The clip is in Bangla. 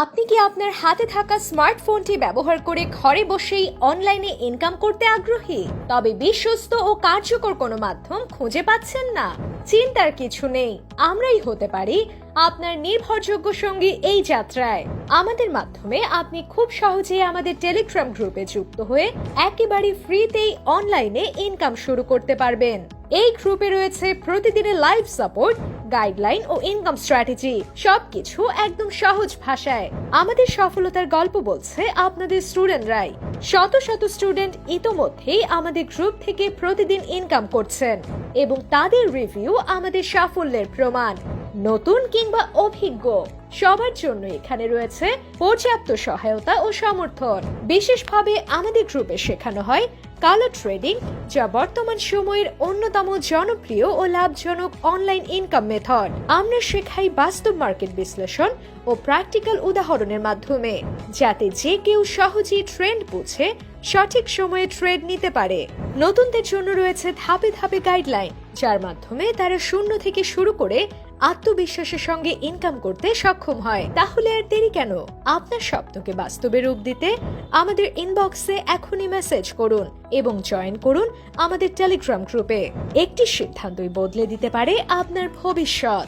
আপনি কি আপনার হাতে থাকা স্মার্টফোনটি ব্যবহার করে ঘরে বসেই অনলাইনে ইনকাম করতে আগ্রহী? তবে বিশ্বস্ত ও কার্যকর কোনো মাধ্যম খুঁজে পাচ্ছেন না? চিন্তার কিছু নেই, আমরাই হতে পারি আপনার নির্ভরযোগ্য সঙ্গী এই যাত্রায়। আমাদের মাধ্যমে আপনি খুব সহজেই আমাদের টেলিগ্রাম গ্রুপে যুক্ত হয়ে একেবারে ফ্রিতেই অনলাইনে ইনকাম শুরু করতে পারবেন। এই গ্রুপে রয়েছে প্রতিদিনের লাইভ সাপোর্ট, গাইডলাইন ও ইনকাম স্ট্র্যাটেজি, সবকিছু একদম সহজ ভাষায়। আমাদের সফলতার গল্প বলছে আপনাদের স্টুডেন্টরাই। শত শত স্টুডেন্ট ইতোমধ্যেই আমাদের গ্রুপ থেকে প্রতিদিন ইনকাম করছেন এবং তাদের রিভিউ আমাদের সাফল্যের প্রমাণ। নতুন কিংবা অভিজ্ঞ সবার জন্য এখানে রয়েছে পর্যাপ্ত সহায়তা ও সমর্থন। বিশেষভাবে আমাদের গ্রুপে শেখানো হয় কালার ট্রেডিং, যা বর্তমান সময়ের অন্যতম জনপ্রিয় ও লাভজনক অনলাইন ইনকাম মেথড। আমরা শেখাই বাস্তব মার্কেট বিশ্লেষণ ও প্র্যাকটিক্যাল উদাহরণের মাধ্যমে, যাতে যে কেউ সহজেই ট্রেন্ড বুঝে সঠিক সময়ে ট্রেড নিতে পারে। নতুনদের জন্য রয়েছে ধাপে ধাপে গাইডলাইন, যার মাধ্যমে তারা শূন্য থেকে শুরু করে আত্মবিশ্বাসের সঙ্গে ইনকাম করতে সক্ষম হয়। তাহলে আর দেরি কেন? আপনার স্বপ্নকে বাস্তবে রূপ দিতে আমাদের ইনবক্সে এখনই মেসেজ করুন এবং জয়েন করুন আমাদের টেলিগ্রাম গ্রুপে। একটি সিদ্ধান্তই বদলে দিতে পারে আপনার ভবিষ্যৎ।